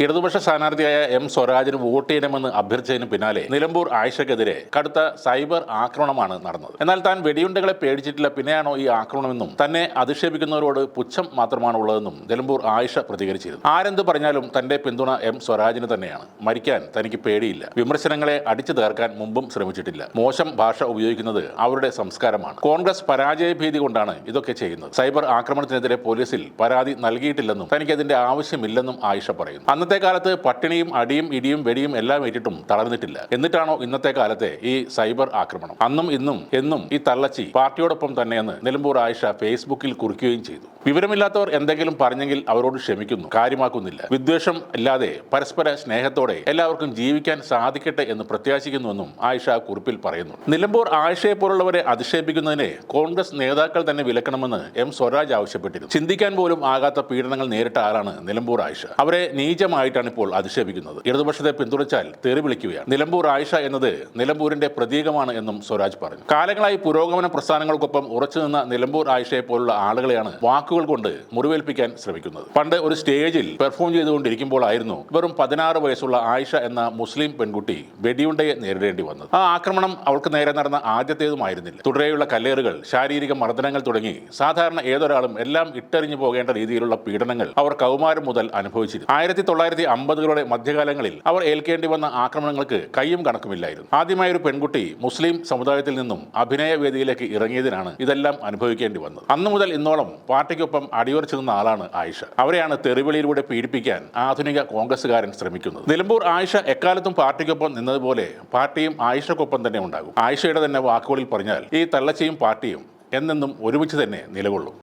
ഇടതുപക്ഷ സ്ഥാനാർത്ഥിയായ M സ്വരാജിന് vote ചെയ്യണമെന്ന് അഭ്യർത്ഥിച്ചതിന് പിന്നാലെ നിലമ്പൂർ ആയിഷയ്ക്കെതിരെ കടുത്ത സൈബർ ആക്രമണമാണ് നടന്നത്. എന്നാൽ താൻ വെടിയുണ്ടകളെ പേടിച്ചിട്ടില്ല, പിന്നെയാണോ ഈ ആക്രമണമെന്നും തന്നെ അധിക്ഷേപിക്കുന്നവരോട് പുച്ഛം മാത്രമാണ് ഉള്ളതെന്നും നിലമ്പൂർ ആയിഷ പ്രതികരിച്ചിരുന്നു. ആരെന്ത് പറഞ്ഞാലും തന്റെ പിന്തുണ എം സ്വരാജിന് തന്നെയാണ്. മരിക്കാൻ തനിക്ക് പേടിയില്ല. വിമർശനങ്ങളെ അടിച്ചു തീർക്കാൻ മുമ്പും ശ്രമിച്ചിട്ടില്ല. മോശം ഭാഷ ഉപയോഗിക്കുന്നത് അവരുടെ സംസ്കാരമാണ്. കോൺഗ്രസ് പരാജയ ഭീതി കൊണ്ടാണ് ഇതൊക്കെ ചെയ്യുന്നത്. സൈബർ ആക്രമണത്തിനെതിരെ പോലീസിൽ പരാതി നൽകിയിട്ടില്ലെന്നും തനിക്കതിന്റെ ആവശ്യമില്ലെന്നും ആയിഷ പറയുന്നു. അന്നത്തെ കാലത്ത് പട്ടിണിയും അടിയും ഇടിയും വെടിയും എല്ലാം ഏറ്റിട്ടും തളർന്നിട്ടില്ല. എന്നിട്ടാണോ ഇന്നത്തെ കാലത്തെ ഈ സൈബർ ആക്രമണം? അന്നും ഇന്നും എന്നും ഈ തള്ളച്ചി പാർട്ടിയോടൊപ്പം തന്നെയെന്ന് നിലമ്പൂർ ആയിഷ ഫേസ്ബുക്കിൽ കുറിക്കുകയും ചെയ്തു. വിവരമില്ലാത്തവർ എന്തെങ്കിലും പറഞ്ഞെങ്കിൽ അവരോട് ക്ഷമിക്കുന്നു, കാര്യമാക്കുന്നില്ല. വിദ്വേഷം ഇല്ലാതെ പരസ്പര സ്നേഹത്തോടെ എല്ലാവർക്കും ജീവിക്കാൻ സാധിക്കട്ടെ എന്ന് പ്രത്യാശിക്കുന്നുവെന്നും ആയിഷ കുറിപ്പിൽ പറയുന്നു. നിലമ്പൂർ ആയിഷയെ പോലുള്ളവരെ അധിക്ഷേപിക്കുന്നതിനെ കോൺഗ്രസ് നേതാക്കൾ തന്നെ വിലക്കണമെന്ന് എം സ്വരാജ് ആവശ്യപ്പെട്ടിരുന്നു. ചിന്തിക്കാൻ പോലും ആകാത്ത പീഡനങ്ങൾ നേരിട്ട ആളാണ് നിലമ്പൂർ ആയിഷ. അവരെ നീചമായിട്ടാണ് ഇപ്പോൾ അധിക്ഷേപിക്കുന്നത്. ഇടതുപക്ഷത്തെ പിന്തുണച്ചാൽ തെറി വിളിക്കുകയാണ്. നിലമ്പൂർ ആയിഷ എന്നത് നിലമ്പൂരിന്റെ പ്രതീകമാണ് എന്നും സ്വരാജ് പറഞ്ഞു. കാലങ്ങളായി പുരോഗമന പ്രസ്ഥാനങ്ങൾക്കൊപ്പം ഉറച്ചുനിന്ന നിലമ്പൂർ ആയിഷയെ പോലുള്ള ആളുകളെയാണ് വാക്കുകൾ കൊണ്ട് മുറിവേൽപ്പിക്കാൻ ശ്രമിക്കുന്നത്. പണ്ട് ഒരു സ്റ്റേജിൽ പെർഫോം ചെയ്തുകൊണ്ടിരിക്കുമ്പോഴായിരുന്നു വെറും 16 വയസ്സുള്ള ആയിഷ എന്ന മുസ്ലിം പെൺകുട്ടി വെടിയുണ്ടയെ നേരിടേണ്ടി വന്നത്. ആ ആക്രമണം അവൾക്ക് നേരെ നടന്ന ആദ്യത്തേതുമായിരുന്നില്ല. തുടരെയുള്ള കല്ലേറുകൾ, ശാരീരിക മർദ്ദനങ്ങൾ തുടങ്ങി സാധാരണ ഏതൊരാളും എല്ലാം ഇട്ടെറിഞ്ഞു പോകേണ്ട രീതിയിലുള്ള പീഡനങ്ങൾ അവർ കൗമാരം മുതൽ അനുഭവിച്ചിരുന്നു. 1950കളുടെ മധ്യകാലങ്ങളിൽ അവർ ഏൽക്കേണ്ടി വന്ന ആക്രമണങ്ങൾക്ക് കയ്യും കണക്കുമില്ലായിരുന്നു. ആദ്യമായി ഒരു പെൺകുട്ടി മുസ്ലിം സമുദായത്തിൽ നിന്നും അഭിനയ വേദിയിലേക്ക് ഇറങ്ങിയതിനാണ് ഇതെല്ലാം അനുഭവിക്കേണ്ടി വന്നത്. അന്നു മുതൽ ഇന്നോളം പാർട്ടിക്കൊപ്പം അടിയുറച്ചു നിന്ന ആളാണ് ആയിഷ. അവരെയാണ് തെറിവിളിയിലൂടെ പീഡിപ്പിക്കാൻ ആധുനിക കോൺഗ്രസുകാരൻ ശ്രമിക്കുന്നത്. നിലമ്പൂർ ആയിഷ എക്കാലത്തും പാർട്ടിക്കൊപ്പം നിന്നതുപോലെ പാർട്ടിയും ആയിഷക്കൊപ്പം തന്നെ ഉണ്ടാകും. ആയിഷയുടെ തന്നെ വാക്കുകളിൽ പറഞ്ഞാൽ ഈ തള്ളച്ചയും പാർട്ടിയും എന്നെന്നും ഒരുമിച്ച് തന്നെ നിലകൊള്ളും.